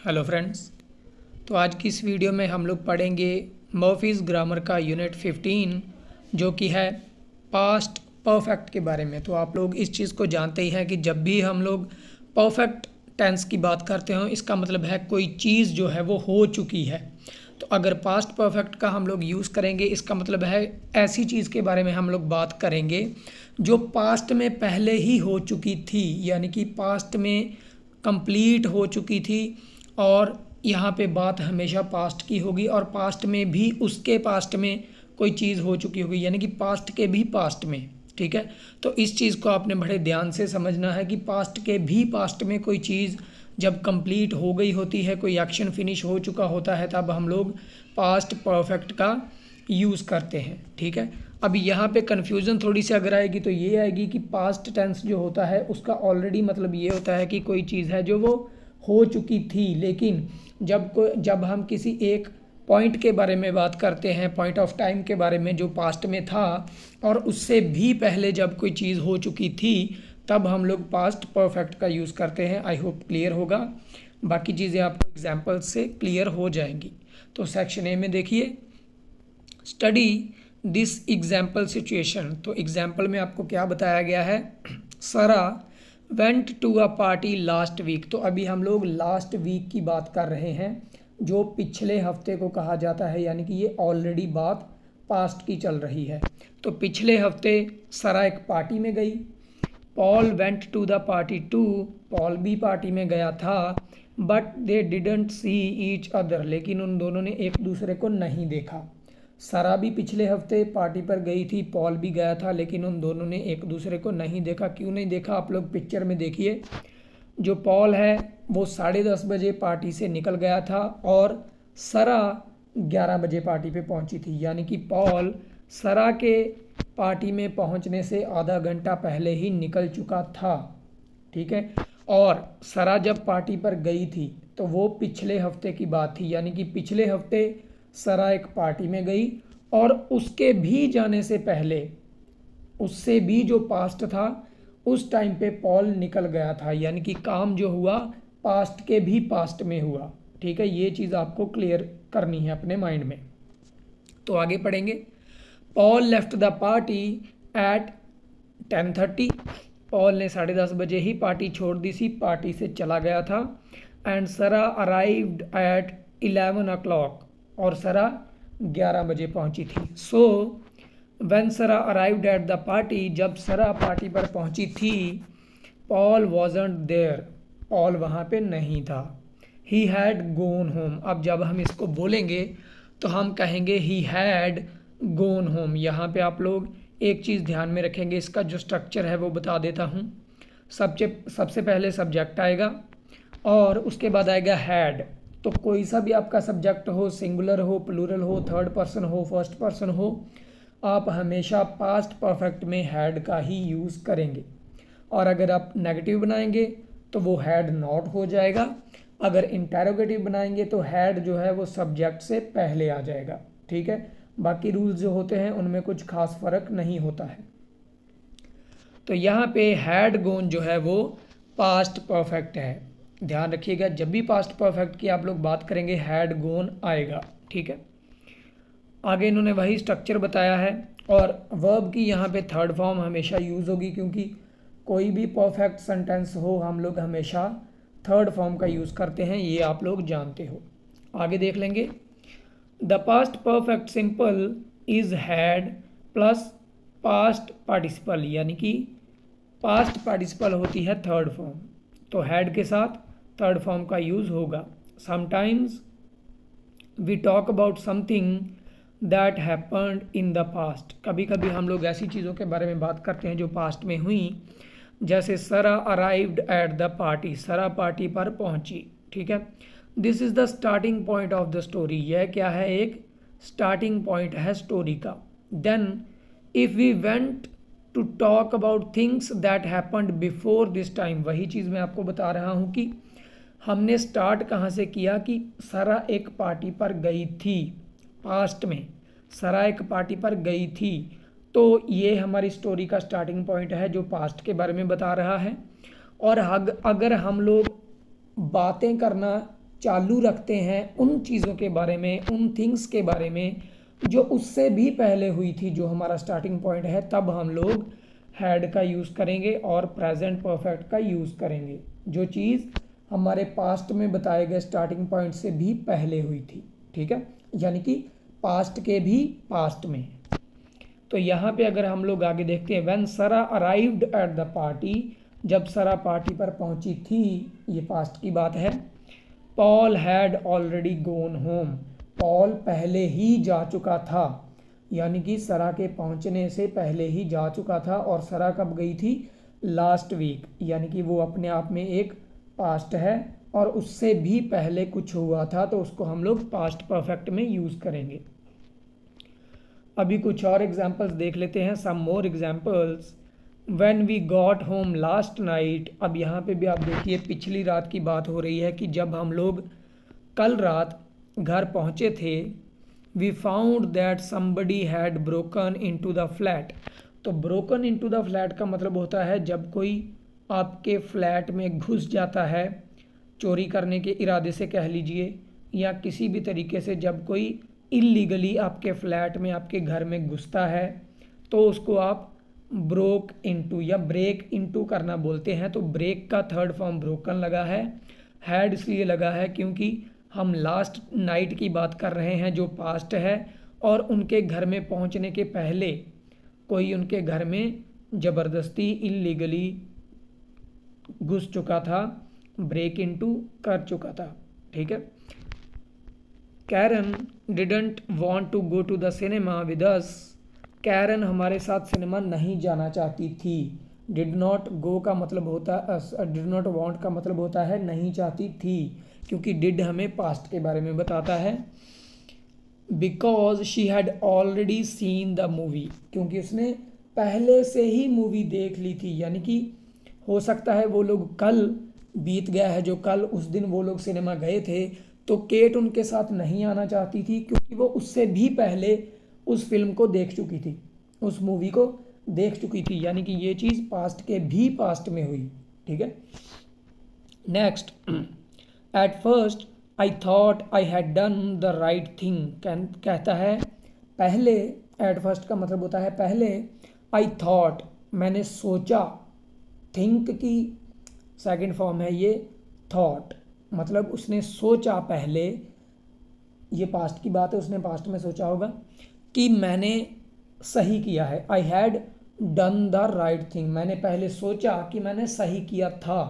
Hello friends. तो आज की इस वीडियो में हम लोग पढ़ेंगे मर्फीज़ ग्रामर का यूनिट 15 जो कि है पास्ट परफेक्ट के बारे में। तो आप लोग इस चीज़ को जानते ही हैं कि जब भी हम लोग परफेक्ट टेंस की बात करते हो इसका मतलब है कोई चीज़ जो है वो हो चुकी है। तो अगर पास्ट परफेक्ट का हम लोग यूज़ करेंगे इसका मतलब है ऐसी चीज़ के बारे में हम लोग बात करेंगे जो पास्ट में पहले ही हो चुकी थी, यानी कि पास्ट में कंप्लीट हो चुकी थी। और यहाँ पे बात हमेशा पास्ट की होगी और पास्ट में भी उसके पास्ट में कोई चीज़ हो चुकी होगी, यानी कि पास्ट के भी पास्ट में। ठीक है, तो इस चीज़ को आपने बड़े ध्यान से समझना है कि पास्ट के भी पास्ट में कोई चीज़ जब कंप्लीट हो गई होती है, कोई एक्शन फिनिश हो चुका होता है, तब हम लोग पास्ट परफेक्ट का यूज़ करते हैं। ठीक है, अब यहाँ पे कन्फ्यूज़न थोड़ी सी अगर आएगी तो ये आएगी कि पास्ट टेंस जो होता है उसका ऑलरेडी मतलब ये होता है कि कोई चीज़ है जो वो हो चुकी थी, लेकिन जब हम किसी एक पॉइंट के बारे में बात करते हैं, पॉइंट ऑफ टाइम के बारे में जो पास्ट में था और उससे भी पहले जब कोई चीज़ हो चुकी थी, तब हम लोग पास्ट परफेक्ट का यूज़ करते हैं। आई होप क्लियर होगा, बाकी चीज़ें आपको एग्जाम्पल से क्लियर हो जाएंगी। तो सेक्शन ए में देखिए, स्टडी दिस एग्जाम्पल सिचुएशन। तो एग्जाम्पल में आपको क्या बताया गया है, Sarah went to a party last week. तो अभी हम लोग लास्ट वीक की बात कर रहे हैं जो पिछले हफ्ते को कहा जाता है, यानी कि ये ऑलरेडी बात पास्ट की चल रही है। तो पिछले हफ्ते सरा एक पार्टी में गई। Paul went to the party too, Paul भी पार्टी में गया था। But they didn't see each other, लेकिन उन दोनों ने एक दूसरे को नहीं देखा। सरा भी पिछले हफ्ते पार्टी पर गई थी, पॉल भी गया था, लेकिन उन दोनों ने एक दूसरे को नहीं देखा। क्यों नहीं देखा, आप लोग पिक्चर में देखिए। जो पॉल है वो 10:30 बजे पार्टी से निकल गया था और सरा 11 बजे पार्टी पे पहुंची थी, यानी कि पॉल सरा के पार्टी में पहुंचने से आधा घंटा पहले ही निकल चुका था। ठीक है, और सरा जब पार्टी पर गई थी तो वो पिछले हफ्ते की बात थी, यानी कि पिछले हफ्ते सरा एक पार्टी में गई और उसके भी जाने से पहले, उससे भी जो पास्ट था उस टाइम पे पॉल निकल गया था, यानी कि काम जो हुआ पास्ट के भी पास्ट में हुआ। ठीक है, ये चीज़ आपको क्लियर करनी है अपने माइंड में। तो आगे पढ़ेंगे। Paul left the party at 10:30। Paul ने 10:30 बजे ही पार्टी छोड़ दी थी, पार्टी से चला गया था। एंड सरा अराइव्ड एट 11 o'clock, और सरा 11 बजे पहुंची थी। सो व्हेन सरा अराइव्ड एट द पार्टी, जब सरा पार्टी पर पहुंची थी, पॉल वॉजंट देयर, पॉल वहाँ पे नहीं था। He had gone home. अब जब हम इसको बोलेंगे तो हम कहेंगे ही हैड गोन होम। यहाँ पे आप लोग एक चीज़ ध्यान में रखेंगे, इसका जो स्ट्रक्चर है वो बता देता हूँ। सबसे पहले सब्जेक्ट आएगा और उसके बाद आएगा हैड। तो कोई सा भी आपका सब्जेक्ट हो, सिंगुलर हो, प्लूरल हो, थर्ड पर्सन हो, फर्स्ट पर्सन हो, आप हमेशा पास्ट परफेक्ट में हैड का ही यूज़ करेंगे। और अगर आप नेगेटिव बनाएंगे तो वो हैड नॉट हो जाएगा। अगर इंटेरोगेटिव बनाएंगे तो हैड जो है वो सब्जेक्ट से पहले आ जाएगा। ठीक है, बाकी रूल्स जो होते हैं उनमें कुछ खास फर्क नहीं होता है। तो यहाँ पे हैड गोन जो है वो पास्ट परफेक्ट है, ध्यान रखिएगा। जब भी पास्ट परफेक्ट की आप लोग बात करेंगे हैड गोन आएगा। ठीक है, आगे इन्होंने वही स्ट्रक्चर बताया है और वर्ब की यहाँ पे थर्ड फॉर्म हमेशा यूज़ होगी, क्योंकि कोई भी परफेक्ट सेंटेंस हो हम लोग हमेशा थर्ड फॉर्म का यूज़ करते हैं, ये आप लोग जानते हो। आगे देख लेंगे। The past perfect simple is had plus past participle, यानी कि पास्ट पार्टिसिपल होती है थर्ड फॉर्म, तो हैड के साथ थर्ड फॉर्म का यूज़ होगा। Sometimes we talk about something that happened in the past. कभी कभी हम लोग ऐसी चीज़ों के बारे में बात करते हैं जो पास्ट में हुई, जैसे Sarah arrived at the party, Sarah party पर पहुंची। ठीक है, this is the starting point of the story. यह क्या है, एक स्टार्टिंग पॉइंट है स्टोरी का। Then if we went to talk about things that happened before this time, वही चीज़ मैं आपको बता रहा हूँ कि हमने स्टार्ट कहाँ से किया कि सरा एक पार्टी पर गई थी, पास्ट में सरा एक पार्टी पर गई थी। तो ये हमारी स्टोरी का स्टार्टिंग पॉइंट है जो पास्ट के बारे में बता रहा है। और अगर हम लोग बातें करना चालू रखते हैं उन चीज़ों के बारे में, उन थिंग्स के बारे में जो उससे भी पहले हुई थी, जो हमारा स्टार्टिंग पॉइंट है, तब हम लोग हैड का यूज़ करेंगे और प्रेजेंट परफेक्ट का यूज़ करेंगे। जो चीज़ हमारे पास्ट में बताए गए स्टार्टिंग पॉइंट से भी पहले हुई थी, ठीक है, यानी कि पास्ट के भी पास्ट में। तो यहाँ पे अगर हम लोग आगे देखते हैं, व्हेन सरा अराइव्ड एट द पार्टी, जब सरा पार्टी पर पहुँची थी, ये पास्ट की बात है। Paul had already gone home, Paul पहले ही जा चुका था, यानी कि सरा के पहुँचने से पहले ही जा चुका था। और सरा कब गई थी? लास्ट वीक, यानी कि वो अपने आप में एक पास्ट है और उससे भी पहले कुछ हुआ था, तो उसको हम लोग पास्ट परफेक्ट में यूज़ करेंगे। अभी कुछ और एग्जांपल्स देख लेते हैं, some more examples. When we got home last night, अब यहाँ पे भी आप देखिए पिछली रात की बात हो रही है कि जब हम लोग कल रात घर पहुँचे थे। We found that somebody had broken into the flat, तो ब्रोकन इनटू द फ्लैट का मतलब होता है जब कोई आपके फ्लैट में घुस जाता है, चोरी करने के इरादे से कह लीजिए, या किसी भी तरीके से जब कोई इल्लीगली आपके फ्लैट में, आपके घर में घुसता है, तो उसको आप ब्रोक इनटू या ब्रेक इनटू करना बोलते हैं। तो ब्रेक का थर्ड फॉर्म ब्रोकन लगा है। हैड इसलिए लगा है क्योंकि हम लास्ट नाइट की बात कर रहे हैं जो पास्ट है, और उनके घर में पहुंचने के पहले कोई उनके घर में ज़बरदस्ती इल्लीगली घुस चुका था, ब्रेक इनटू कर चुका था, ठीक है। Karen didn't want to go to the cinema with us, Karen हमारे साथ सिनेमा नहीं जाना चाहती थी। डिड नॉट गो का मतलब होता है, डिड नॉट वांट का मतलब होता है नहीं चाहती थी, क्योंकि डिड हमें पास्ट के बारे में बताता है। Because she had already seen the movie, क्योंकि उसने पहले से ही मूवी देख ली थी, यानी कि हो सकता है वो लोग कल बीत गया है, जो कल उस दिन वो लोग सिनेमा गए थे, तो केट उनके साथ नहीं आना चाहती थी क्योंकि वो उससे भी पहले उस फिल्म को देख चुकी थी, उस मूवी को देख चुकी थी, यानी कि ये चीज़ पास्ट के भी पास्ट में हुई, ठीक है। Next, at first I thought I had done the right thing, कहता है पहले, एट फर्स्ट का मतलब होता है पहले, आई थॉट मैंने सोचा, थिंक की सेकंड फॉर्म है ये थॉट, मतलब उसने सोचा पहले, ये पास्ट की बात है, उसने पास्ट में सोचा होगा कि मैंने सही किया है। I had done the right thing, मैंने पहले सोचा कि मैंने सही किया था,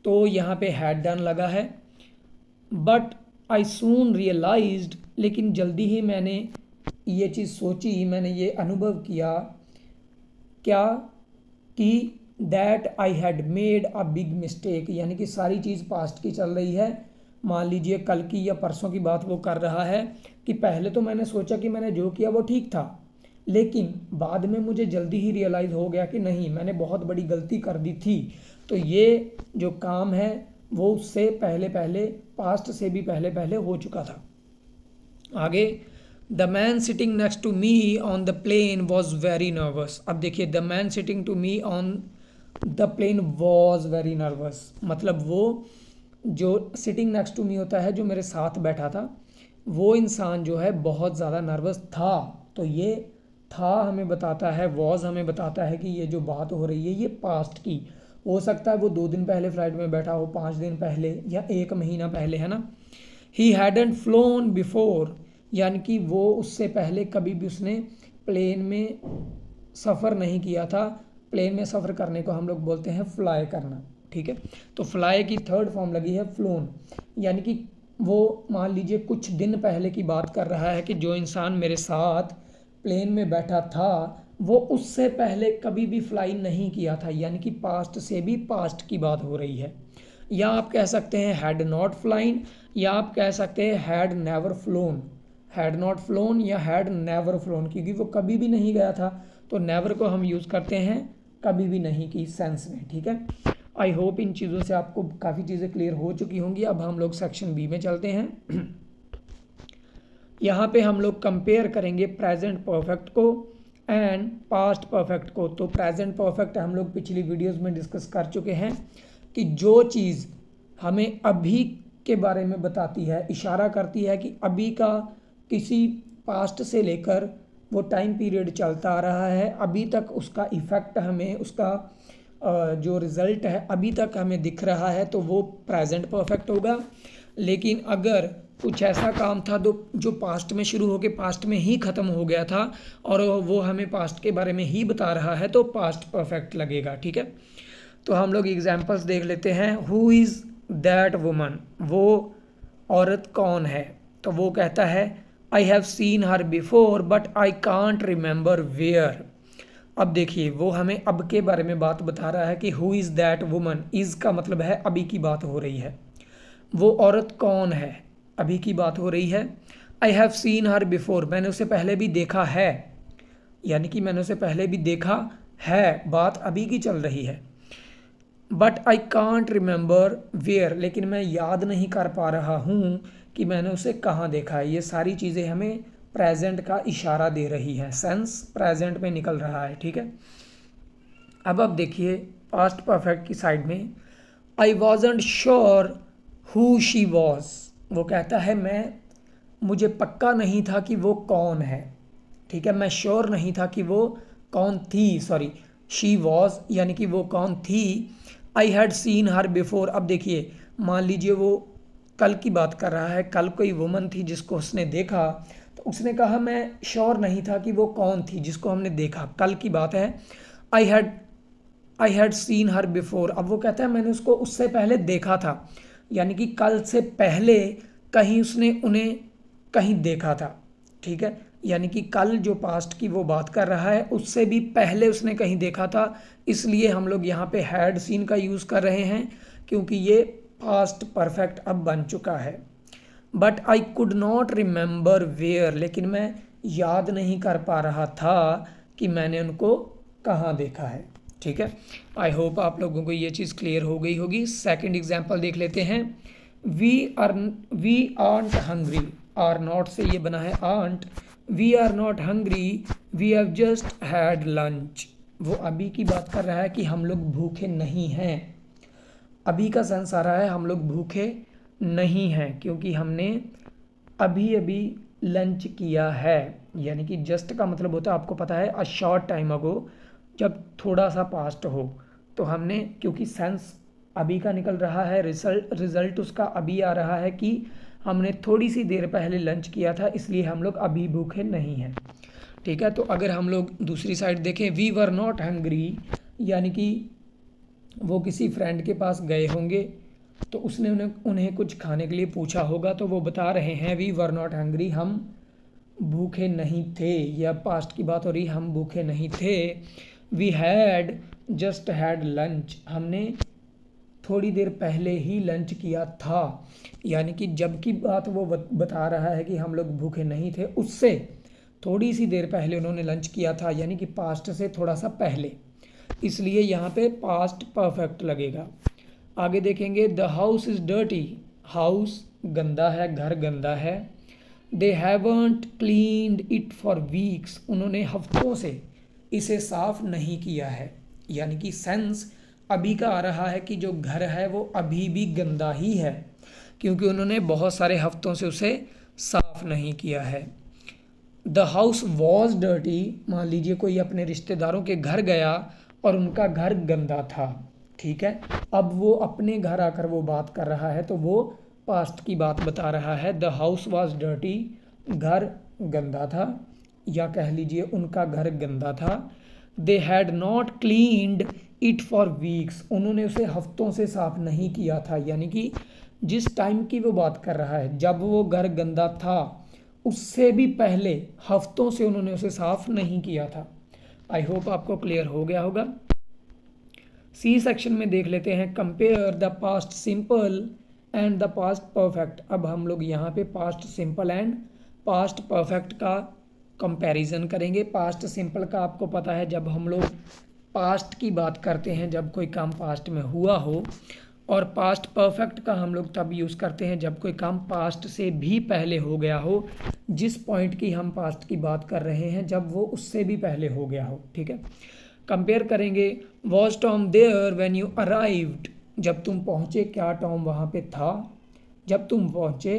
तो यहाँ पे हैड डन लगा है। बट आई सून रियलाइज्ड, लेकिन जल्दी ही मैंने ये चीज़ सोची, मैंने ये अनुभव किया, क्या कि that I had made a big mistake, यानी कि सारी चीज़ पास्ट की चल रही है। मान लीजिए कल की या परसों की बात वो कर रहा है कि पहले तो मैंने सोचा कि मैंने जो किया वो ठीक था, लेकिन बाद में मुझे जल्दी ही रियलाइज़ हो गया कि नहीं, मैंने बहुत बड़ी गलती कर दी थी। तो ये जो काम है वो उससे पहले पहले, पास्ट से भी पहले पहले हो चुका था। आगे, the man sitting next to me on the plane was very nervous. अब देखिए, the man sitting to me on the plane was very nervous, मतलब वो जो सिटिंग नेक्स्ट टू मी होता है, जो मेरे साथ बैठा था, वो इंसान जो है बहुत ज़्यादा नर्वस था। तो ये था हमें बताता है, वॉज हमें बताता है कि ये जो बात हो रही है ये पास्ट की हो सकता है, वो 2 दिन पहले फ्लाइट में बैठा हो, 5 दिन पहले या 1 महीना पहले, है ना। ही हैडंट फ्लोन बिफोर, यानी कि वो उससे पहले कभी भी उसने प्लेन में सफ़र नहीं किया था। प्लेन में सफ़र करने को हम लोग बोलते हैं फ्लाई करना, ठीक है। तो फ्लाई की थर्ड फॉर्म लगी है फ्लोन, यानी कि वो मान लीजिए कुछ दिन पहले की बात कर रहा है कि जो इंसान मेरे साथ प्लेन में बैठा था वो उससे पहले कभी भी फ्लाई नहीं किया था, यानी कि पास्ट से भी पास्ट की बात हो रही है। या आप कह सकते हैं हैड नॉट फ्लाइन, या आप कह सकते हैं had never phloem, had not phloem या हैड नेवर फ्लोन, क्योंकि वो कभी भी नहीं गया था। तो नेवर को हम यूज़ करते हैं कभी भी नहीं की सेंस में, ठीक है। आई होप इन चीज़ों से आपको काफ़ी चीज़ें क्लियर हो चुकी होंगी। अब हम लोग सेक्शन बी में चलते हैं। यहाँ पे हम लोग कंपेयर करेंगे प्रेजेंट परफेक्ट को एंड पास्ट परफेक्ट को। तो प्रेजेंट परफेक्ट हम लोग पिछली वीडियोस में डिस्कस कर चुके हैं कि जो चीज़ हमें अभी के बारे में बताती है, इशारा करती है कि अभी का किसी पास्ट से लेकर वो टाइम पीरियड चलता आ रहा है, अभी तक उसका इफ़ेक्ट हमें, उसका जो रिज़ल्ट है अभी तक हमें दिख रहा है, तो वो प्रेजेंट परफेक्ट होगा। लेकिन अगर कुछ ऐसा काम था जो पास्ट में शुरू होकर पास्ट में ही ख़त्म हो गया था और वो हमें पास्ट के बारे में ही बता रहा है, तो पास्ट परफेक्ट लगेगा। ठीक है, तो हम लोग एग्जांपल्स देख लेते हैं। हु इज़ दैट वुमन, वो औरत कौन है? तो वो कहता है I have seen her before but I can't remember where. अब देखिए, वो हमें अब के बारे में बात बता रहा है कि who is that woman, is का मतलब है अभी की बात हो रही है। वो औरत कौन है, अभी की बात हो रही है। I have seen her before, मैंने उसे पहले भी देखा है, यानी कि मैंने उसे पहले भी देखा है, बात अभी की चल रही है। But I can't remember where, लेकिन मैं याद नहीं कर पा रहा हूँ कि मैंने उसे कहाँ देखा है। ये सारी चीज़ें हमें प्रेजेंट का इशारा दे रही है, सेंस प्रेजेंट में निकल रहा है। ठीक है, अब आप देखिए पास्ट परफेक्ट की साइड में, आई wasn't sure who she was. वो कहता है मुझे पक्का नहीं था कि वो कौन है। ठीक है, मैं श्योर नहीं था कि वो कौन थी, सॉरी शी वॉज यानी कि वो कौन थी। I had seen her before, अब देखिए मान लीजिए वो कल की बात कर रहा है, कल कोई वुमन थी जिसको उसने देखा, तो उसने कहा मैं श्योर नहीं था कि वो कौन थी जिसको हमने देखा, कल की बात है। I had seen her before, अब वो कहता है मैंने उसको उससे पहले देखा था, यानी कि कल से पहले कहीं उसने उन्हें कहीं देखा था। ठीक है, यानी कि कल जो पास्ट की वो बात कर रहा है उससे भी पहले उसने कहीं देखा था, इसलिए हम लोग यहाँ पे हैड सीन का यूज़ कर रहे हैं क्योंकि ये पास्ट परफेक्ट अब बन चुका है। But I could not remember where, लेकिन मैं याद नहीं कर पा रहा था कि मैंने उनको कहाँ देखा है। ठीक है, आई होप आप लोगों को ये चीज़ क्लियर हो गई होगी। सेकंड एग्जांपल देख लेते हैं। We aren't hungry, are not से ये बना है aren't. We are not hungry, we have just had lunch. वो अभी की बात कर रहा है कि हम लोग भूखे नहीं हैं, अभी का सेंस आ रहा है हम लोग भूखे नहीं हैं क्योंकि हमने अभी अभी लंच किया है, यानी कि जस्ट का मतलब होता है आपको पता है अ शॉर्ट टाइम अगो, जब थोड़ा सा पास्ट हो तो हमने, क्योंकि सेंस अभी का निकल रहा है, रिजल्ट उसका अभी आ रहा है कि हमने थोड़ी सी देर पहले लंच किया था, इसलिए हम लोग अभी भूखे नहीं हैं। ठीक है, तो अगर हम लोग दूसरी साइड देखें, वी वर नॉट हंग्री, यानी कि वो किसी फ्रेंड के पास गए होंगे तो उसने उन्हें कुछ खाने के लिए पूछा होगा, तो वो बता रहे हैं वी वर नॉट हंग्री, हम भूखे नहीं थे, या पास्ट की बात हो रही, हम भूखे नहीं थे। We had just had lunch, हमने थोड़ी देर पहले ही लंच किया था, यानी कि जब की बात वो बता रहा है कि हम लोग भूखे नहीं थे, उससे थोड़ी सी देर पहले उन्होंने लंच किया था, यानी कि पास्ट से थोड़ा सा पहले, इसलिए यहाँ पे पास्ट परफेक्ट लगेगा। आगे देखेंगे, the house is dirty, house गंदा है, घर गंदा है। They haven't cleaned it for weeks, उन्होंने हफ्तों से इसे साफ नहीं किया है, यानी कि सेंस अभी का आ रहा है कि जो घर है वो अभी भी गंदा ही है क्योंकि उन्होंने बहुत सारे हफ्तों से उसे साफ नहीं किया है। द हाउस वॉज डर्टी, मान लीजिए कोई अपने रिश्तेदारों के घर गया और उनका घर गंदा था। ठीक है, अब वो अपने घर आकर वो बात कर रहा है तो वो पास्ट की बात बता रहा है। द हाउस वॉज डर्टी, घर गंदा था, या कह लीजिए उनका घर गंदा था। They had not cleaned it for weeks, उन्होंने उसे हफ्तों से साफ नहीं किया था, यानी कि जिस टाइम की वो बात कर रहा है जब वो घर गंदा था उससे भी पहले हफ्तों से उन्होंने उसे साफ नहीं किया था। आई होप आपको क्लियर हो गया होगा। सी सेक्शन में देख लेते हैं, compare the past simple and the past perfect. अब हम लोग यहाँ पे past simple and past perfect का कंपैरिजन करेंगे। पास्ट सिंपल का आपको पता है जब हम लोग पास्ट की बात करते हैं जब कोई काम पास्ट में हुआ हो, और पास्ट परफेक्ट का हम लोग तब यूज़ करते हैं जब कोई काम पास्ट से भी पहले हो गया हो, जिस पॉइंट की हम पास्ट की बात कर रहे हैं जब वो उससे भी पहले हो गया हो। ठीक है, कंपेयर करेंगे। Was Tom there when you arrived, जब तुम पहुँचे क्या टॉम वहाँ पे था जब तुम पहुँचे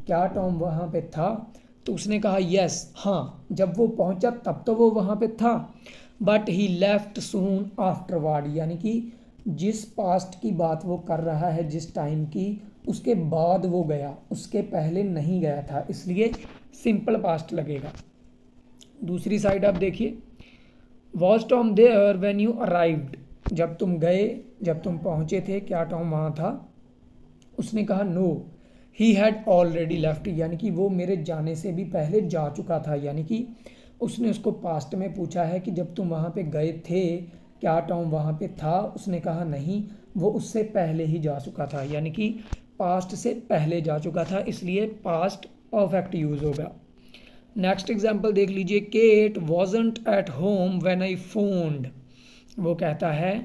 क्या टॉम वहाँ पे था? तो उसने कहा यस, हाँ, जब वो पहुँचा तब तो वो वहाँ पे था। But he left soon afterward, यानी कि जिस पास्ट की बात वो कर रहा है, जिस टाइम की, उसके बाद वो गया, उसके पहले नहीं गया था, इसलिए सिंपल पास्ट लगेगा। दूसरी साइड आप देखिए, was Tom there when you arrived, जब तुम गए, जब तुम पहुँचे थे, क्या टॉम वहाँ था? उसने कहा no, he had already left, यानी कि वो मेरे जाने से भी पहले जा चुका था। यानी कि उसने उसको पास्ट में पूछा है कि जब तुम वहाँ पे गए थे क्या टॉम वहाँ पे था? उसने कहा नहीं, वो उससे पहले ही जा चुका था, यानी कि पास्ट से पहले जा चुका था, इसलिए पास्ट परफेक्ट यूज़ होगा। नेक्स्ट एग्जाम्पल देख लीजिए, Kate wasn't at home when I phoned, वो कहता है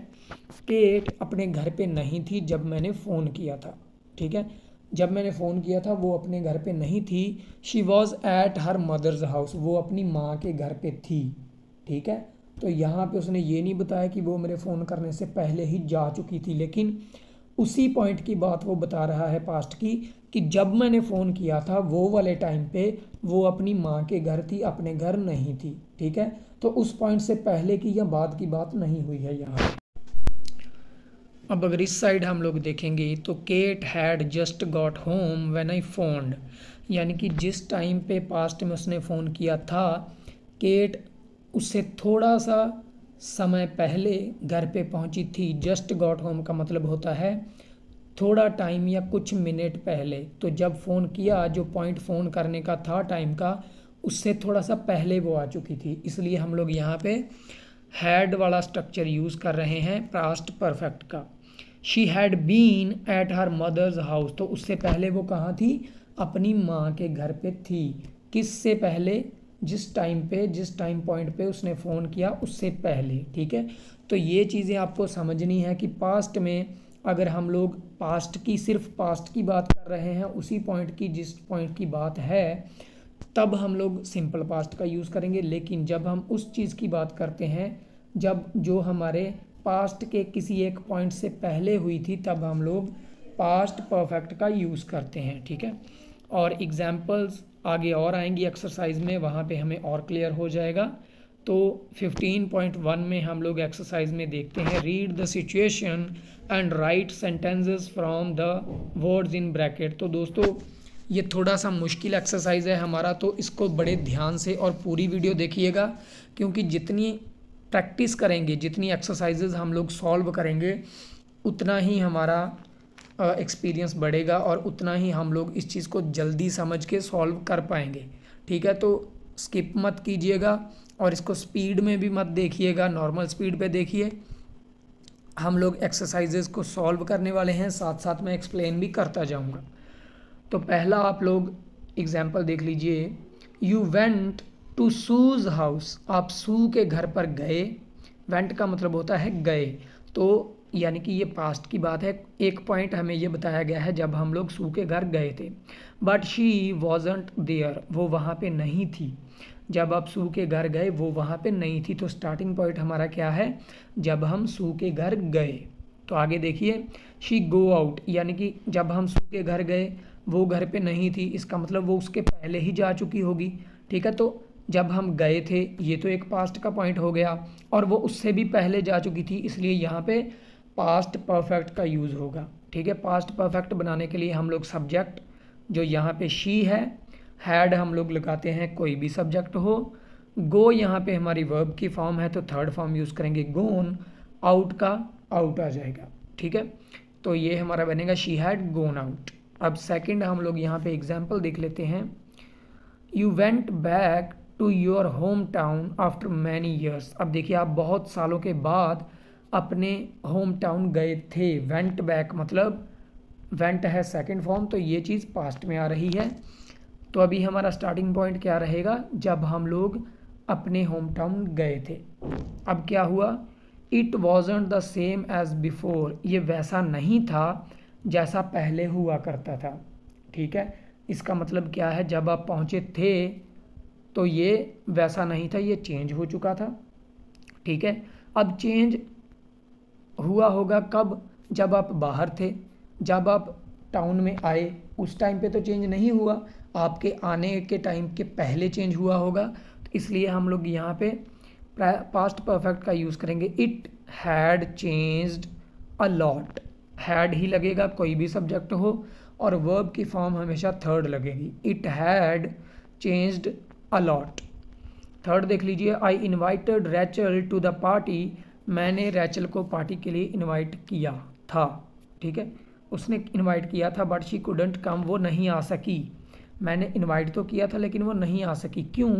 केट अपने घर पे नहीं थी जब मैंने फ़ोन किया था। ठीक है, जब मैंने फ़ोन किया था वो अपने घर पे नहीं थी। She was at her mother's house, वो अपनी माँ के घर पे थी। ठीक है, तो यहाँ पे उसने ये नहीं बताया कि वो मेरे फ़ोन करने से पहले ही जा चुकी थी, लेकिन उसी पॉइंट की बात वो बता रहा है पास्ट की, कि जब मैंने फ़ोन किया था वो वाले टाइम पे वो अपनी माँ के घर थी, अपने घर नहीं थी। ठीक है, तो उस पॉइंट से पहले की या बाद की बात नहीं हुई है यहाँ। अब अगर इस साइड हम लोग देखेंगे तो Kate had just got home when I phoned, यानी कि जिस टाइम पे पास्ट में उसने फ़ोन किया था, केट उससे थोड़ा सा समय पहले घर पे पहुंची थी। जस्ट गॉट होम का मतलब होता है थोड़ा टाइम या कुछ मिनट पहले, तो जब फ़ोन किया, जो पॉइंट फ़ोन करने का था टाइम का, उससे थोड़ा सा पहले वो आ चुकी थी, इसलिए हम लोग यहाँ पे हैड वाला स्ट्रक्चर यूज़ कर रहे हैं पास्ट परफेक्ट का। She had been at her mother's house, तो उससे पहले वो कहाँ थी? अपनी माँ के घर पे थी। किससे पहले? जिस टाइम पे, जिस टाइम पॉइंट पे उसने फ़ोन किया उससे पहले। ठीक है, तो ये चीज़ें आपको समझनी है कि पास्ट में अगर हम लोग पास्ट की, सिर्फ पास्ट की बात कर रहे हैं, उसी पॉइंट की, जिस पॉइंट की बात है, तब हम लोग सिंपल पास्ट का यूज़ करेंगे। लेकिन जब हम उस चीज़ की बात करते हैं जब जो हमारे पास्ट के किसी एक पॉइंट से पहले हुई थी, तब हम लोग पास्ट परफेक्ट का यूज़ करते हैं। ठीक है, और एग्जाम्पल्स आगे और आएंगी एक्सरसाइज में, वहाँ पे हमें और क्लियर हो जाएगा। तो 15.1 में हम लोग एक्सरसाइज में देखते हैं, read the situation and right sentences from the words in bracket. तो दोस्तों ये थोड़ा सा मुश्किल एक्सरसाइज है हमारा, तो इसको बड़े ध्यान से और पूरी वीडियो देखिएगा, क्योंकि जितनी प्रैक्टिस करेंगे, जितनी एक्सरसाइजेज हम लोग सॉल्व करेंगे, उतना ही हमारा एक्सपीरियंस बढ़ेगा और उतना ही हम लोग इस चीज़ को जल्दी समझ के सॉल्व कर पाएंगे। ठीक है, तो स्किप मत कीजिएगा और इसको स्पीड में भी मत देखिएगा, नॉर्मल स्पीड पे देखिए। हम लोग एक्सरसाइजेज को सॉल्व करने वाले हैं, साथ साथ मैं एक्सप्लेन भी करता जाऊंगा। तो पहला आप लोग एग्जाम्पल देख लीजिए, you went to Sue's house, आप सू के घर पर गए। वेंट का मतलब होता है गए, तो यानी कि ये पास्ट की बात है। एक पॉइंट हमें ये बताया गया है जब हम लोग सू के घर गए थे। बट शी वॉजंट देयर, वो वहाँ पे नहीं थी। जब आप सू के घर गए वो वहाँ पे नहीं थी, तो स्टार्टिंग पॉइंट हमारा क्या है? जब हम सू के घर गए। तो आगे देखिए, शी गो आउट, यानी कि जब हम सू के घर गए वो घर पे नहीं थी, इसका मतलब वो उसके पहले ही जा चुकी होगी। ठीक है, तो जब हम गए थे, ये तो एक पास्ट का पॉइंट हो गया, और वो उससे भी पहले जा चुकी थी, इसलिए यहाँ पे पास्ट परफेक्ट का यूज़ होगा। ठीक है, पास्ट परफेक्ट बनाने के लिए हम लोग सब्जेक्ट, जो यहाँ पे शी है, हैड हम लोग लगाते हैं कोई भी सब्जेक्ट हो। गो यहाँ पे हमारी वर्ब की फॉर्म है, तो थर्ड फॉर्म यूज़ करेंगे गोन। आउट का आउट आ जाएगा। ठीक है, तो ये हमारा बनेगा शी हैड गोन आउट। अब सेकंड हम लोग यहाँ पे एग्जाम्पल देख लेते हैं, you went back to your home town after many years. अब देखिए, आप बहुत सालों के बाद अपने होम टाउन गए थे। वेंट बैक मतलब वेंट है सेकंड फॉर्म, तो ये चीज़ पास्ट में आ रही है। तो अभी हमारा स्टार्टिंग पॉइंट क्या रहेगा? जब हम लोग अपने होम टाउन गए थे। अब क्या हुआ? It wasn't the same as before, ये वैसा नहीं था जैसा पहले हुआ करता था। ठीक है, इसका मतलब क्या है? जब आप पहुँचे थे तो ये वैसा नहीं था, ये चेंज हो चुका था। ठीक है, अब चेंज हुआ होगा कब? जब आप बाहर थे, जब आप टाउन में आए उस टाइम पे तो चेंज नहीं हुआ, आपके आने के टाइम के पहले चेंज हुआ होगा, तो इसलिए हम लोग यहाँ पे पास्ट परफेक्ट का यूज़ करेंगे। It had changed a lot, had he लगेगा कोई भी सब्जेक्ट हो, और वर्ब की फॉर्म हमेशा थर्ड लगेगी। It had changed a lot. Third देख लीजिए, I invited Rachel to the party, मैंने रैचल को पार्टी के लिए इनवाइट किया था, ठीक है, उसने इनवाइट किया था, बट शी कुडंट कम, वो नहीं आ सकी। मैंने इनवाइट तो किया था लेकिन वो नहीं आ सकी, क्यों?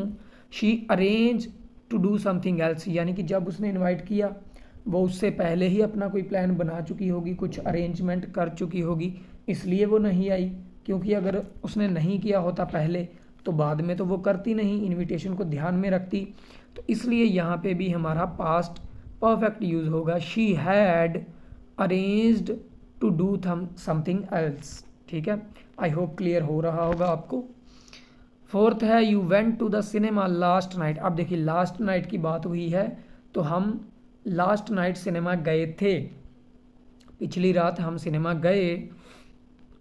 She arrange to do something else, यानी कि जब उसने इनवाइट किया वो उससे पहले ही अपना कोई प्लान बना चुकी होगी, कुछ अरेंजमेंट कर चुकी होगी, इसलिए वो नहीं आई। क्योंकि अगर उसने नहीं किया होता पहले तो बाद में तो वो करती नहीं, इनविटेशन को ध्यान में रखती, तो इसलिए यहाँ पे भी हमारा पास्ट परफेक्ट यूज़ होगा, she had arranged to do something else, ठीक है। आई होप क्लियर हो रहा होगा आपको। फोर्थ है, you went to the cinema last night. अब देखिए लास्ट नाइट की बात हुई है, तो हम लास्ट नाइट सिनेमा गए थे, पिछली रात हम सिनेमा गए,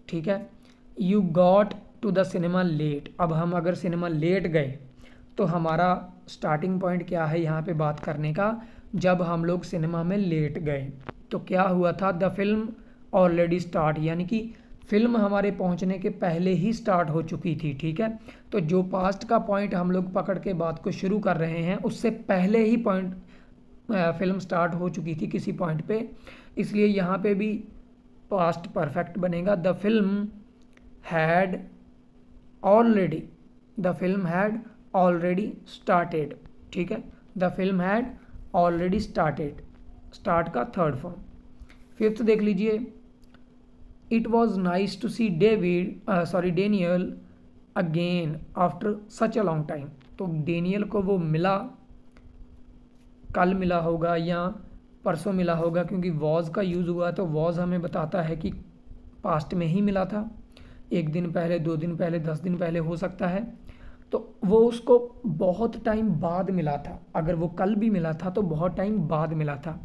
ठीक है। You got to the cinema late, अब हम अगर सिनेमा लेट गए तो हमारा स्टार्टिंग पॉइंट क्या है यहाँ पे बात करने का, जब हम लोग सिनेमा में लेट गए तो क्या हुआ था, द फिल्म ऑलरेडी स्टार्ट, यानी कि फिल्म हमारे पहुँचने के पहले ही स्टार्ट हो चुकी थी, ठीक है। तो जो पास्ट का पॉइंट हम लोग पकड़ के बात को शुरू कर रहे हैं उससे पहले ही पॉइंट फिल्म स्टार्ट हो चुकी थी किसी पॉइंट पे, इसलिए यहाँ पे भी पास्ट परफेक्ट बनेगा, the film had already, the film had already started, ठीक है, the film had already started, start का थर्ड फॉर्म। फिफ्थ देख लीजिए, it was nice to see Daniel again after such a long time, तो Daniel को वो मिला, कल मिला होगा या परसों मिला होगा, क्योंकि वॉज का यूज़ हुआ तो वॉज हमें बताता है कि पास्ट में ही मिला था, एक दिन पहले, 2 दिन पहले, 10 दिन पहले हो सकता है, तो वो उसको बहुत टाइम बाद मिला था, अगर वो कल भी मिला था तो बहुत टाइम बाद मिला था।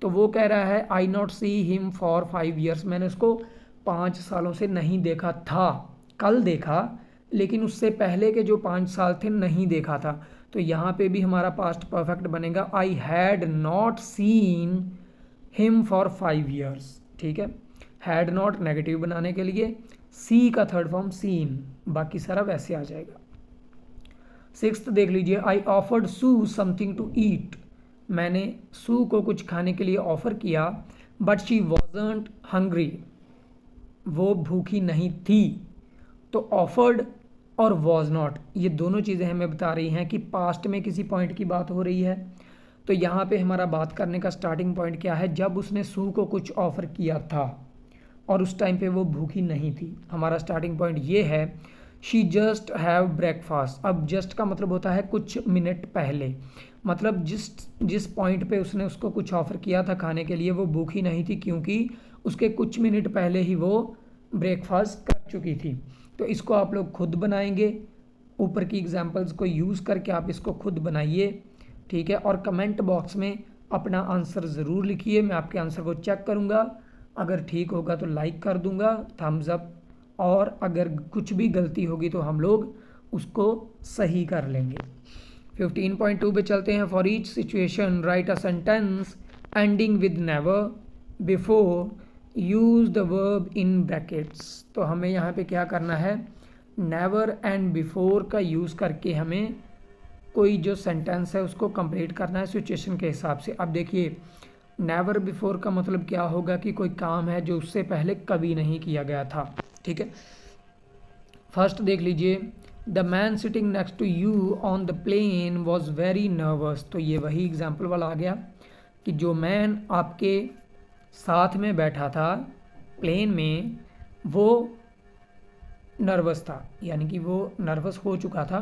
तो वो कह रहा है I not see him for 5 years, मैंने उसको 5 सालों से नहीं देखा था, कल देखा लेकिन उससे पहले के जो 5 साल थे नहीं देखा था, तो यहाँ पे भी हमारा पास्ट परफेक्ट बनेगा, I had not seen him for 5 years, ठीक है। हैड नॉट नेगेटिव बनाने के लिए सी का थर्ड फॉर्म सीन, बाकी सारा वैसे आ जाएगा। सिक्स्थ देख लीजिए, I offered Sue something to eat, मैंने सू को कुछ खाने के लिए ऑफ़र किया, बट शी वॉजंट हंग्री, वो भूखी नहीं थी। तो ऑफर्ड और वॉज नॉट, ये दोनों चीज़ें हमें बता रही हैं कि पास्ट में किसी पॉइंट की बात हो रही है। तो यहाँ पे हमारा बात करने का स्टार्टिंग पॉइंट क्या है, जब उसने सू को कुछ ऑफ़र किया था और उस टाइम पे वो भूखी नहीं थी, हमारा स्टार्टिंग पॉइंट ये है। शी जस्ट हैव ब्रेकफास्ट, अब जस्ट का मतलब होता है कुछ मिनट पहले, मतलब जिस पॉइंट पे उसने उसको कुछ ऑफ़र किया था खाने के लिए वो भूखी नहीं थी, क्योंकि उसके कुछ मिनट पहले ही वो ब्रेकफास्ट कर चुकी थी। तो इसको आप लोग खुद बनाएंगे, ऊपर की एग्जांपल्स को यूज़ करके आप इसको खुद बनाइए, ठीक है। और कमेंट बॉक्स में अपना आंसर ज़रूर लिखिए, मैं आपके आंसर को चेक करूँगा, अगर ठीक होगा तो लाइक कर दूँगा, थम्स अप, और अगर कुछ भी गलती होगी तो हम लोग उसको सही कर लेंगे। 15.2 पे चलते हैं। For each situation right a sentence ending with never before use the verb in brackets. तो हमें यहाँ पे क्या करना है, नेवर एंड बिफोर का यूज़ करके हमें कोई जो सेंटेंस है उसको कंप्लीट करना है सिचुएशन के हिसाब से। अब देखिए नेवर बिफोर का मतलब क्या होगा कि कोई काम है जो उससे पहले कभी नहीं किया गया था, ठीक है। फर्स्ट देख लीजिए, the man sitting next to you on the plane was very nervous. तो ये वही एग्जाम्पल वाला आ गया कि जो मैन आपके साथ में बैठा था प्लेन में वो नर्वस था, यानी कि वो नर्वस हो चुका था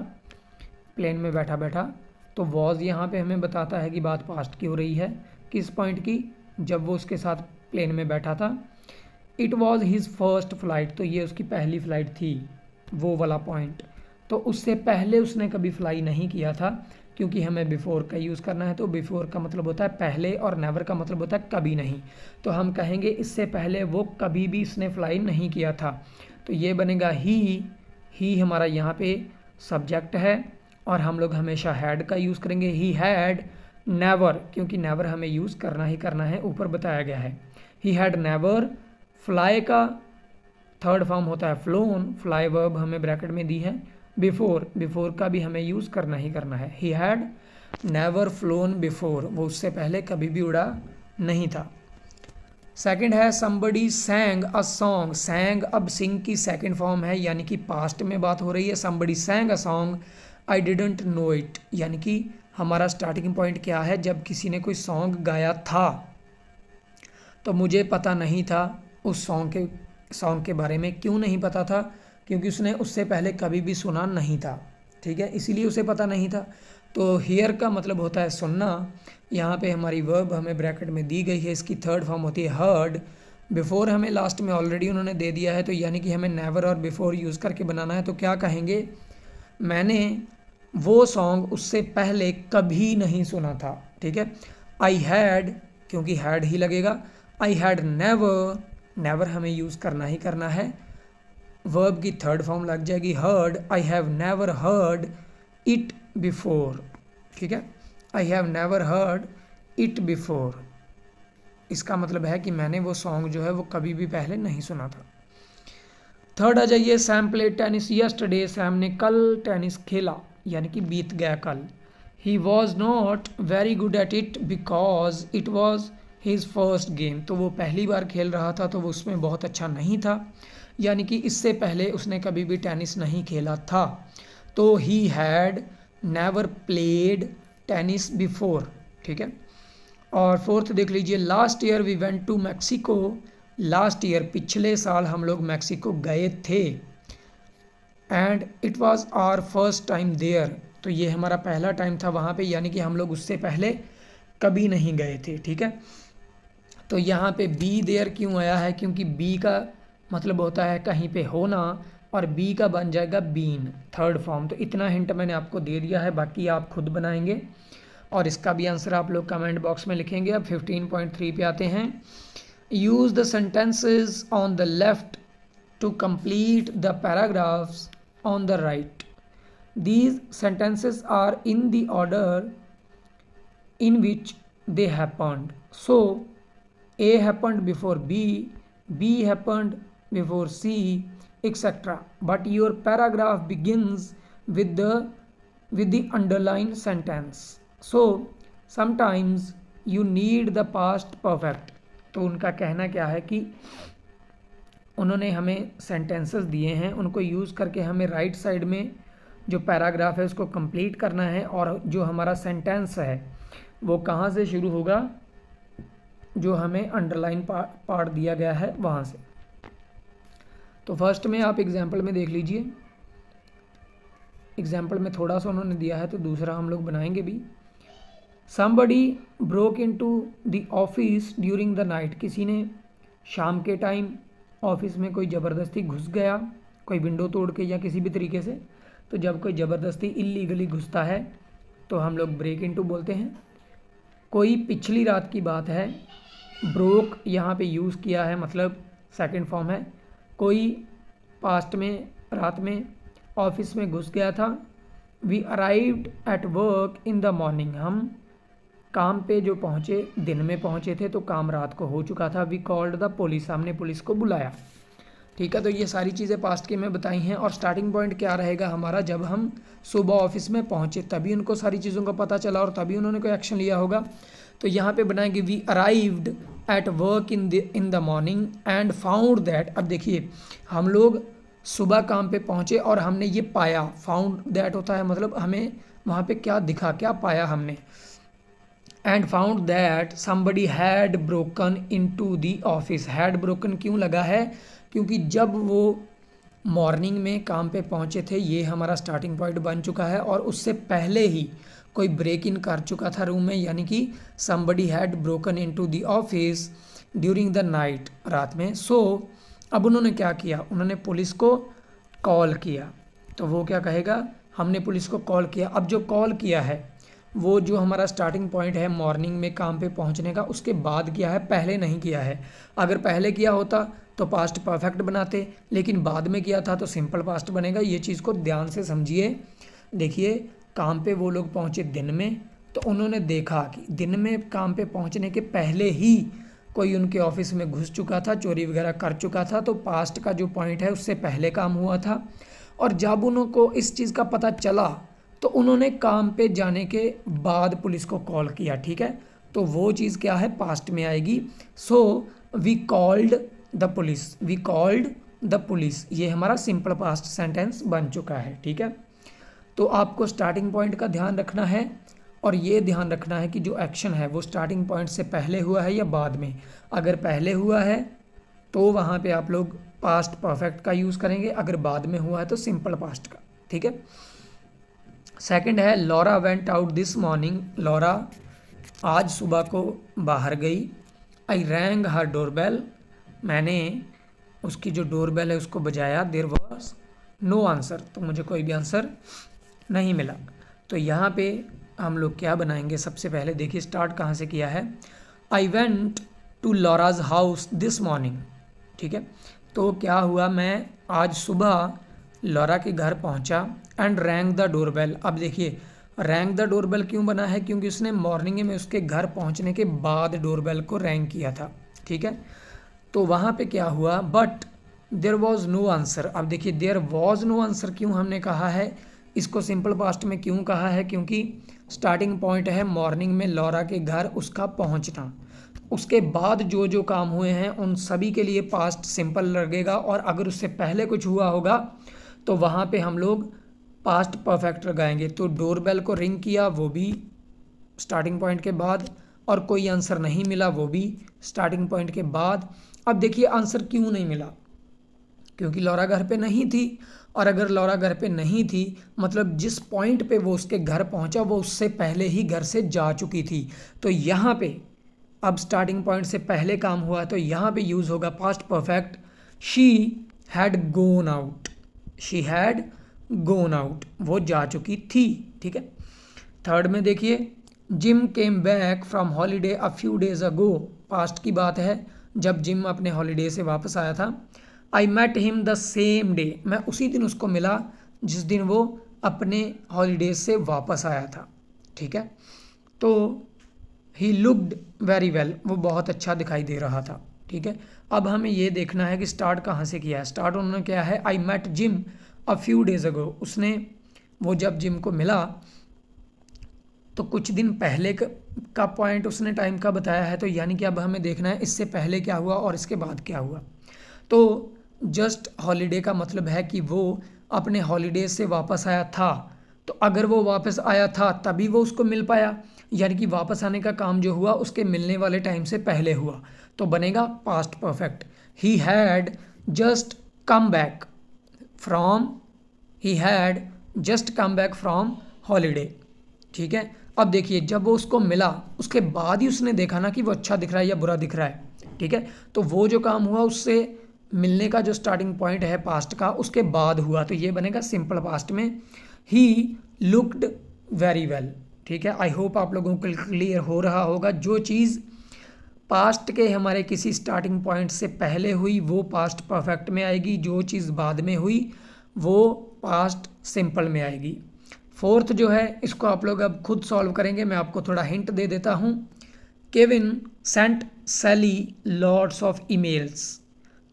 प्लेन में बैठा बैठा। तो वॉज यहाँ पे हमें बताता है कि बात पास्ट की हो रही है, किस पॉइंट की, जब वो उसके साथ प्लेन में बैठा था। It was his first flight, तो ये उसकी पहली फ़्लाइट थी, वो वाला पॉइंट। तो उससे पहले उसने कभी फ्लाई नहीं किया था, क्योंकि हमें बिफोर का यूज़ करना है। तो बिफोर का मतलब होता है पहले और नेवर का मतलब होता है कभी नहीं। तो हम कहेंगे इससे पहले वो कभी भी इसने फ्लाई नहीं किया था। तो ये बनेगा ही हमारा यहाँ पे सब्जेक्ट है और हम लोग हमेशा हैड का यूज़ करेंगे। ही हैड नेवर, क्योंकि नेवर हमें यूज़ करना ही करना है, ऊपर बताया गया है। ही हैड नेवर, फ्लाई का थर्ड फॉर्म होता है फ्लोन, फ्लाई वर्ब हमें ब्रैकेट में दी है। बिफोर का भी हमें यूज़ करना ही करना है। ही हैड नेवर फ्लोन बिफोर, वो उससे पहले कभी भी उड़ा नहीं था। सेकंड है somebody sang a song, sang अब सिंग की सेकंड फॉर्म है, यानी कि पास्ट में बात हो रही है। somebody sang a song I didn't know it, यानी कि हमारा स्टार्टिंग पॉइंट क्या है, जब किसी ने कोई सॉन्ग गाया था तो मुझे पता नहीं था उस सॉन्ग के बारे में। क्यों नहीं पता था? क्योंकि उसने उससे पहले कभी भी सुना नहीं था, ठीक है, इसीलिए उसे पता नहीं था। तो हियर का मतलब होता है सुनना। यहाँ पे हमारी वर्ब हमें ब्रैकेट में दी गई है, इसकी थर्ड फॉर्म होती है हर्ड। बिफोर हमें लास्ट में ऑलरेडी उन्होंने दे दिया है, तो यानी कि हमें नेवर और बिफोर यूज़ करके बनाना है। तो क्या कहेंगे, मैंने वो सॉन्ग उससे पहले कभी नहीं सुना था, ठीक है। आई हैड, क्योंकि हैड ही लगेगा। आई हैड नेवर, नेवर हमें यूज़ करना ही करना है, वर्ब की थर्ड फॉर्म लग जाएगी heard. I have never heard it before, ठीक है। I have never heard it before, इसका मतलब है कि मैंने वो सॉन्ग जो है वो कभी भी पहले नहीं सुना था। थर्ड आ जाइए, Sam played tennis yesterday, Sam ने कल टेनिस खेला, यानी कि बीत गया कल। He was not very good at it because it was his first game, तो वो पहली बार खेल रहा था तो वो उसमें बहुत अच्छा नहीं था, यानी कि इससे पहले उसने कभी भी टेनिस नहीं खेला था। तो he had never played tennis before, ठीक है। और फोर्थ देख लीजिए, last year we went to Mexico, last year पिछले साल हम लोग मैक्सिको गए थे। And it was our first time there, तो ये हमारा पहला टाइम था वहाँ पे, यानी कि हम लोग उससे पहले कभी नहीं गए थे, ठीक है। तो यहाँ पे बी देयर क्यों आया है, क्योंकि बी का मतलब होता है कहीं पे होना और बी का बन जाएगा बीन, थर्ड फॉर्म। तो इतना हिंट मैंने आपको दे दिया है, बाकी आप खुद बनाएंगे और इसका भी आंसर आप लोग कमेंट बॉक्स में लिखेंगे। अब 15.3 पे आते हैं। Use the sentences on the left to complete the paragraphs on the right. These sentences are in the order in which they happened. So A happened before B, B happened before C, etc. But your paragraph begins with the underlined sentence. So sometimes you need the past perfect. तो उनका कहना क्या है कि उन्होंने हमें sentences दिए हैं, उनको यूज़ करके हमें राइट साइड में जो पैराग्राफ है उसको कंप्लीट करना है, और जो हमारा सेंटेंस है वो कहाँ से शुरू होगा, जो हमें अंडरलाइन पार्ट दिया गया है वहाँ से। तो फर्स्ट में आप एग्जाम्पल में देख लीजिए, एग्जाम्पल में थोड़ा सा उन्होंने दिया है तो दूसरा हम लोग बनाएंगे भी। somebody broke into the office during the night, किसी ने शाम के टाइम ऑफिस में कोई ज़बरदस्ती घुस गया, कोई विंडो तोड़ के या किसी भी तरीके से। तो जब कोई ज़बरदस्ती इलीगली घुसता है तो हम लोग ब्रेक इनटू बोलते हैं। कोई पिछली रात की बात है, ब्रोक यहाँ पे यूज़ किया है, मतलब सेकंड फॉर्म है। कोई पास्ट में रात में ऑफिस में घुस गया था। We arrived at work in the morning, हम काम पे जो पहुँचे दिन में पहुँचे थे तो काम रात को हो चुका था। वी कॉल्ड द पुलिस, हमने पुलिस को बुलाया, ठीक है। तो ये सारी चीज़ें पास्ट की में बताई हैं। और स्टार्टिंग पॉइंट क्या रहेगा हमारा, जब हम सुबह ऑफिस में पहुँचे तभी उनको सारी चीज़ों का पता चला और तभी उन्होंने कोई एक्शन लिया होगा। तो यहाँ पे बनाएंगे we arrived at work in the morning and found that. अब देखिए, हम लोग सुबह काम पे पहुँचे और हमने ये पाया, फाउंड दैट होता है मतलब हमें वहाँ पे क्या दिखा, क्या पाया हमने। And found that somebody had broken into the office. Had broken क्यों लगा है, क्योंकि जब वो मॉर्निंग में काम पे पहुँचे थे, ये हमारा स्टार्टिंग पॉइंट बन चुका है, और उससे पहले ही कोई ब्रेक इन कर चुका था रूम में, यानी कि somebody had broken into the office during the night, रात में। सो अब उन्होंने क्या किया, उन्होंने पुलिस को कॉल किया। तो वो क्या कहेगा, हमने पुलिस को कॉल किया। अब जो कॉल किया है वो जो हमारा स्टार्टिंग पॉइंट है मॉर्निंग में काम पे पहुंचने का, उसके बाद किया है, पहले नहीं किया है। अगर पहले किया होता तो पास्ट परफेक्ट बनाते, लेकिन बाद में किया था तो सिंपल पास्ट बनेगा। ये चीज़ को ध्यान से समझिए। देखिए, काम पे वो लोग पहुंचे दिन में, तो उन्होंने देखा कि दिन में काम पे पहुंचने के पहले ही कोई उनके ऑफिस में घुस चुका था, चोरी वगैरह कर चुका था, तो पास्ट का जो पॉइंट है उससे पहले काम हुआ था। और जब उनको इस चीज़ का पता चला तो उन्होंने काम पे जाने के बाद पुलिस को कॉल किया, ठीक है, तो वो चीज़ क्या है, पास्ट में आएगी। So we called the police, we called the police, ये हमारा सिंपल पास्ट सेंटेंस बन चुका है, ठीक है। तो आपको स्टार्टिंग पॉइंट का ध्यान रखना है, और ये ध्यान रखना है कि जो एक्शन है वो स्टार्टिंग पॉइंट से पहले हुआ है या बाद में। अगर पहले हुआ है तो वहाँ पे आप लोग पास्ट परफेक्ट का यूज़ करेंगे, अगर बाद में हुआ है तो सिंपल पास्ट का, ठीक है। सेकंड है Laura went out this morning, Laura आज सुबह को बाहर गई। आई रैंग हर डोरबेल, मैंने उसकी जो डोरबेल है उसको बजाया। देयर वॉज नो आंसर, तो मुझे कोई भी आंसर नहीं मिला। तो यहाँ पे हम लोग क्या बनाएंगे, सबसे पहले देखिए स्टार्ट कहाँ से किया है। I went to Laura's house this morning, ठीक है। तो क्या हुआ, मैं आज सुबह लॉरा के घर पहुंचा। एंड रैंग द डोरबेल, अब देखिए रैंग द डोरबेल क्यों बना है, क्योंकि उसने मॉर्निंग में उसके घर पहुंचने के बाद डोरबेल को रैंग किया था, ठीक है। तो वहाँ पे क्या हुआ, but there was no answer. अब देखिए देयर वॉज नो आंसर क्यों हमने कहा है, इसको सिंपल पास्ट में क्यों कहा है, क्योंकि स्टार्टिंग पॉइंट है मॉर्निंग में लॉरा के घर उसका पहुंचना, उसके बाद जो जो काम हुए हैं उन सभी के लिए पास्ट सिंपल लगेगा। और अगर उससे पहले कुछ हुआ होगा तो वहाँ पे हम लोग पास्ट परफेक्ट लगाएंगे। तो डोरबेल को रिंग किया, वो भी स्टार्टिंग पॉइंट के बाद, और कोई आंसर नहीं मिला, वो भी स्टार्टिंग पॉइंट के बाद। अब देखिए आंसर क्यों नहीं मिला, क्योंकि लॉरा घर पे नहीं थी, और अगर लॉरा घर पे नहीं थी मतलब जिस पॉइंट पे वो उसके घर पहुंचा वो उससे पहले ही घर से जा चुकी थी। तो यहाँ पे अब स्टार्टिंग पॉइंट से पहले काम हुआ, तो यहाँ पे यूज़ होगा past perfect, she had gone out, she had gone out, वो जा चुकी थी, ठीक है। थर्ड में देखिए Jim came back from holiday a few days ago, past की बात है, जब जिम अपने हॉलीडे से वापस आया था। I met him the same day, मैं उसी दिन उसको मिला जिस दिन वो अपने हॉलीडे से वापस आया था, ठीक है। तो ही लुक्ड वेरी वेल, वो बहुत अच्छा दिखाई दे रहा था, ठीक है। अब हमें ये देखना है कि स्टार्ट कहाँ से किया है। स्टार्ट उन्होंने क्या है, I met Jim a few days ago, उसने वो जब जिम को मिला तो कुछ दिन पहले का पॉइंट उसने टाइम का बताया है, तो यानी कि अब हमें देखना है इससे पहले क्या हुआ और इसके बाद क्या हुआ। तो जस्ट हॉलीडे का मतलब है कि वो अपने हॉलीडे से वापस आया था, तो अगर वो वापस आया था तभी वो उसको मिल पाया, यानी कि वापस आने का काम जो हुआ उसके मिलने वाले टाइम से पहले हुआ, तो बनेगा past perfect. He had just come back from, he had just come back from holiday, ठीक है। अब देखिए जब वो उसको मिला उसके बाद ही उसने देखा ना कि वो अच्छा दिख रहा है या बुरा दिख रहा है, ठीक है। तो वो जो काम हुआ उससे मिलने का जो स्टार्टिंग पॉइंट है पास्ट का उसके बाद हुआ, तो ये बनेगा सिंपल पास्ट में, ही लुक्ड वेरी वेल, ठीक है। आई होप आप लोगों को क्लियर हो रहा होगा। जो चीज़ पास्ट के हमारे किसी स्टार्टिंग पॉइंट से पहले हुई वो पास्ट परफेक्ट में आएगी, जो चीज़ बाद में हुई वो पास्ट सिंपल में आएगी। फोर्थ जो है इसको आप लोग अब खुद सॉल्व करेंगे, मैं आपको थोड़ा हिंट दे देता हूँ। Kevin sent Sally lots of emails,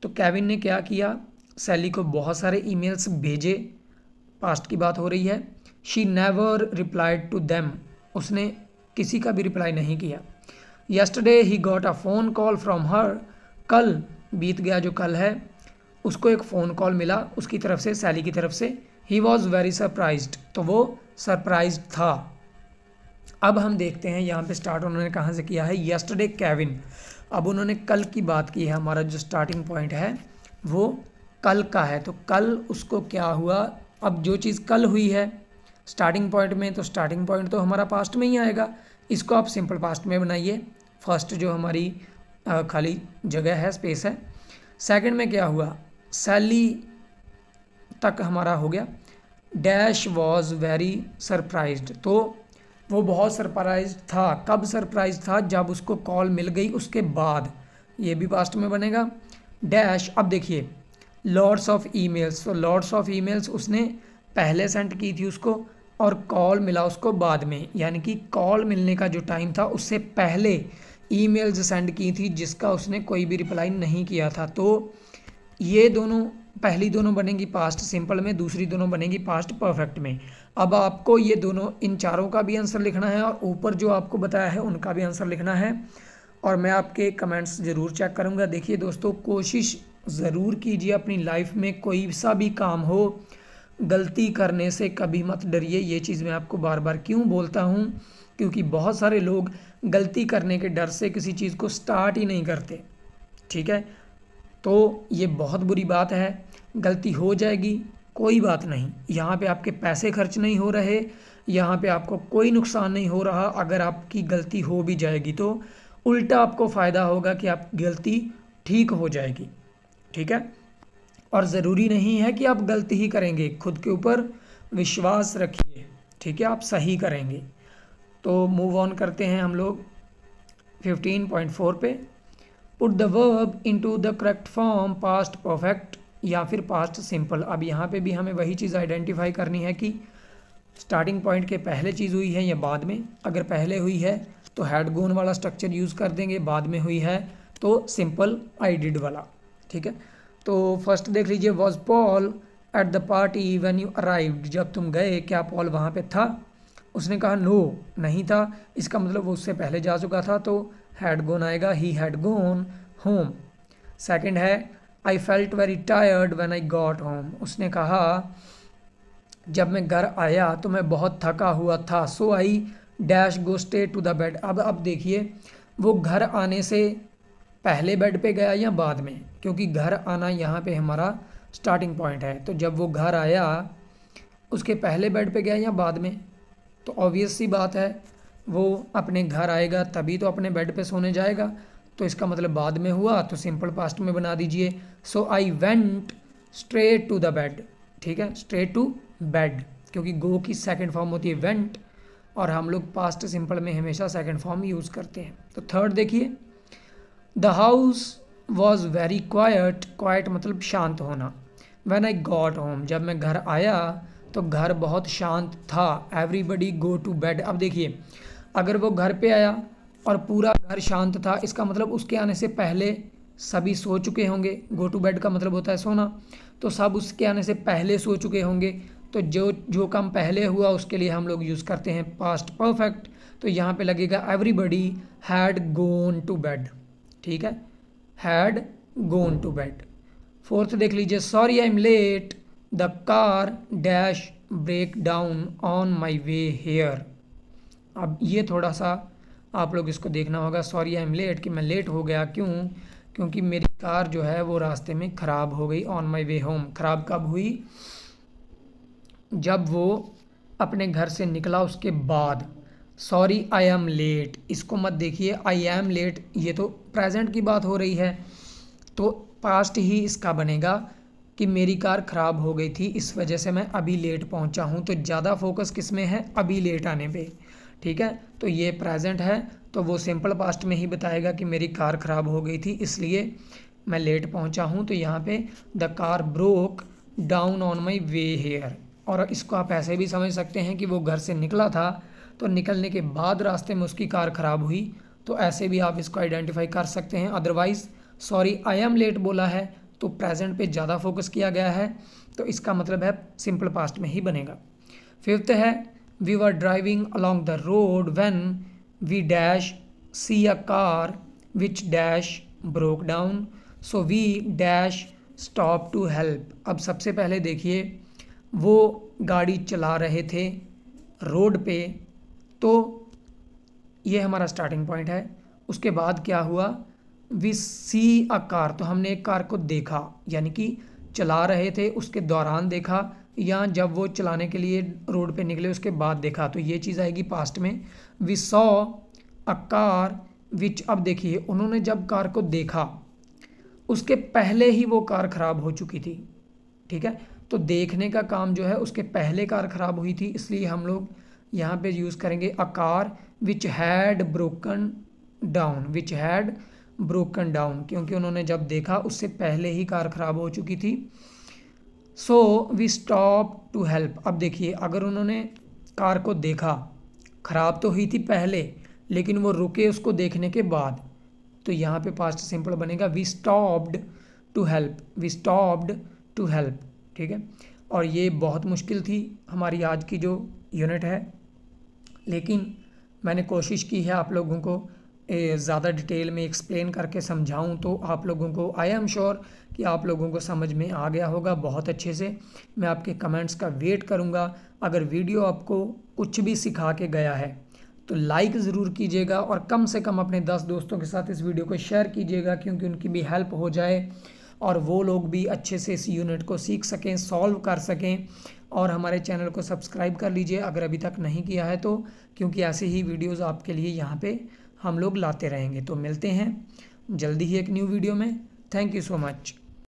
तो केविन ने क्या किया, सैली को बहुत सारे ईमेल्स भेजे, पास्ट की बात हो रही है। She never replied to them, उसने किसी का भी रिप्लाई नहीं किया। Yesterday he got a phone call from her, कल बीत गया जो कल है उसको एक फ़ोन कॉल मिला उसकी तरफ से, सैली की तरफ से। ही वॉज़ वेरी सरप्राइज्ड, तो वो सरप्राइज्ड था। अब हम देखते हैं यहाँ पे स्टार्ट उन्होंने कहाँ से किया है, यस्टरडे केविन, अब उन्होंने कल की बात की है, हमारा जो स्टार्टिंग पॉइंट है वो कल का है, तो कल उसको क्या हुआ, अब जो चीज़ कल हुई है स्टार्टिंग पॉइंट में, तो स्टार्टिंग पॉइंट तो हमारा पास्ट में ही आएगा, इसको आप सिंपल पास्ट में बनाइए। फर्स्ट जो हमारी खाली जगह है, स्पेस है। सेकंड में क्या हुआ, सैली तक हमारा हो गया। डैश वॉज वेरी सरप्राइज्ड, तो वो बहुत सरप्राइज था। कब सरप्राइज था? जब उसको कॉल मिल गई उसके बाद। ये भी पास्ट में बनेगा। डैश, अब देखिए लॉट्स ऑफ ईमेल्स, तो लॉट्स ऑफ ईमेल्स उसने पहले सेंड की थी उसको, और कॉल मिला उसको बाद में, यानी कि कॉल मिलने का जो टाइम था उससे पहले ईमेल्स सेंड की थी जिसका उसने कोई भी रिप्लाई नहीं किया था। तो ये दोनों, पहली दोनों बनेंगी पास्ट सिंपल में, दूसरी दोनों बनेंगी पास्ट परफेक्ट में। अब आपको ये दोनों, इन चारों का भी आंसर लिखना है और ऊपर जो आपको बताया है उनका भी आंसर लिखना है, और मैं आपके कमेंट्स ज़रूर चेक करूँगा। देखिए दोस्तों, कोशिश ज़रूर कीजिए अपनी लाइफ में, कोई सा भी काम हो, गलती करने से कभी मत डरिए। ये चीज़ मैं आपको बार बार क्यों बोलता हूँ? क्योंकि बहुत सारे लोग गलती करने के डर से किसी चीज़ को स्टार्ट ही नहीं करते। ठीक है, तो ये बहुत बुरी बात है। गलती हो जाएगी, कोई बात नहीं, यहाँ पे आपके पैसे खर्च नहीं हो रहे, यहाँ पे आपको कोई नुकसान नहीं हो रहा। अगर आपकी गलती हो भी जाएगी तो उल्टा आपको फ़ायदा होगा कि आपकी गलती ठीक हो जाएगी। ठीक है, और ज़रूरी नहीं है कि आप गलती ही करेंगे, खुद के ऊपर विश्वास रखिए। ठीक है, आप सही करेंगे। तो मूव ऑन करते हैं हम लोग 15.4 पे। Put the verb into the correct form, past perfect या फिर पास्ट सिंपल। अब यहाँ पे भी हमें वही चीज़ आइडेंटिफाई करनी है कि स्टार्टिंग पॉइंट के पहले चीज़ हुई है या बाद में। अगर पहले हुई है तो हैड गोन वाला स्ट्रक्चर यूज़ कर देंगे, बाद में हुई है तो सिंपल आई डिड वाला। ठीक है, तो फर्स्ट देख लीजिए, was Paul eight the party when you arrived, जब तुम गए क्या पॉल वहाँ पे था? उसने कहा नो, नहीं था। इसका मतलब वो उससे पहले जा चुका था, तो हैड गोन आएगा, he had gone home. Second है, I felt very tired when I got home. उसने कहा जब मैं घर आया तो मैं बहुत थका हुआ था। So I dash go straight to the bed. अब देखिए, वो घर आने से पहले बेड पे गया या बाद में? क्योंकि घर आना यहाँ पे हमारा स्टार्टिंग पॉइंट है, तो जब वो घर आया उसके पहले बेड पे गया या बाद में? तो ऑब्वियस सी बात है, वो अपने घर आएगा तभी तो अपने बेड पे सोने जाएगा, तो इसका मतलब बाद में हुआ, तो सिंपल पास्ट में बना दीजिए। So I went straight to the bed. ठीक है, स्ट्रेट टू बेड, क्योंकि गो की सेकंड फॉर्म होती है वेंट, और हम लोग पास्ट सिंपल में हमेशा सेकंड फॉर्म यूज़ करते हैं। तो थर्ड देखिए, the house was very quite. Quite मतलब शांत होना। व्हेन आई गॉट होम, जब मैं घर आया तो घर बहुत शांत था। Everybody go to bed. अब देखिए, अगर वो घर पे आया और पूरा घर शांत था, इसका मतलब उसके आने से पहले सभी सो चुके होंगे। गो टू बेड का मतलब होता है सोना, तो सब उसके आने से पहले सो चुके होंगे। तो जो काम पहले हुआ उसके लिए हम लोग यूज़ करते हैं पास्ट परफेक्ट। तो यहाँ पे लगेगा everybody had gone to bed. ठीक है, had gone to bed. Fourth देख लीजिए, sorry I am late, the car dash break down on my way here. अब ये थोड़ा सा आप लोग इसको देखना होगा, सॉरी आई एम लेट, कि मैं लेट हो गया। क्यों? क्योंकि मेरी कार जो है वो रास्ते में ख़राब हो गई। ऑन माई वे होम, ख़राब कब हुई? जब वो अपने घर से निकला उसके बाद। सॉरी आई एम लेट, इसको मत देखिए, आई एम लेट ये तो प्रेजेंट की बात हो रही है, तो पास्ट ही इसका बनेगा कि मेरी कार ख़राब हो गई थी, इस वजह से मैं अभी लेट पहुंचा हूं। तो ज़्यादा फोकस किस में है? अभी लेट आने पे। ठीक है, तो ये प्रेजेंट है, तो वो सिंपल पास्ट में ही बताएगा कि मेरी कार ख़राब हो गई थी इसलिए मैं लेट पहुंचा हूं। तो यहाँ पे the car broke down on my way here. और इसको आप ऐसे भी समझ सकते हैं कि वो घर से निकला था, तो निकलने के बाद रास्ते में उसकी कार ख़राब हुई, तो ऐसे भी आप इसको आइडेंटिफाई कर सकते हैं। Otherwise sorry I am late बोला है तो प्रेजेंट पे ज़्यादा फोकस किया गया है, तो इसका मतलब है सिंपल पास्ट में ही बनेगा। फिफ्थ है, we were driving along the road when we dash see a car which dash broke down, so we dash stop to help. अब सबसे पहले देखिए, वो गाड़ी चला रहे थे रोड पे, तो ये हमारा स्टार्टिंग पॉइंट है। उसके बाद क्या हुआ? वी सी अ कार, तो हमने एक कार को देखा, यानी कि चला रहे थे उसके दौरान देखा, या जब वो चलाने के लिए रोड पे निकले उसके बाद देखा, तो ये चीज़ आएगी पास्ट में। We saw a car which, अब देखिए उन्होंने जब कार को देखा उसके पहले ही वो कार ख़राब हो चुकी थी। ठीक है, तो देखने का काम जो है उसके पहले कार ख़राब हुई थी, इसलिए हम लोग यहाँ पे यूज़ करेंगे अ car which had broken down, क्योंकि उन्होंने जब देखा उससे पहले ही कार ख़राब हो चुकी थी। So we stop to help. अब देखिए, अगर उन्होंने कार को देखा, ख़राब तो हुई थी पहले, लेकिन वो रुके उसको देखने के बाद, तो यहाँ पे पास्ट सिंपल बनेगा वी स्टॉप्ड टू हेल्प। ठीक है, और ये बहुत मुश्किल थी हमारी आज की जो यूनिट है, लेकिन मैंने कोशिश की है आप लोगों को ज़्यादा डिटेल में एक्सप्लेन करके समझाऊं, तो आप लोगों को आई एम श्योर कि आप लोगों को समझ में आ गया होगा बहुत अच्छे से। मैं आपके कमेंट्स का वेट करूंगा। अगर वीडियो आपको कुछ भी सिखा के गया है तो लाइक ज़रूर कीजिएगा, और कम से कम अपने 10 दोस्तों के साथ इस वीडियो को शेयर कीजिएगा, क्योंकि उनकी भी हेल्प हो जाए और वो लोग भी अच्छे से इस यूनिट को सीख सकें, सॉल्व कर सकें। और हमारे चैनल को सब्सक्राइब कर लीजिए अगर अभी तक नहीं किया है तो, क्योंकि ऐसे ही वीडियोज़ आपके लिए यहाँ पे हम लोग लाते रहेंगे। तो मिलते हैं जल्दी ही एक न्यू वीडियो में। Thank you so much.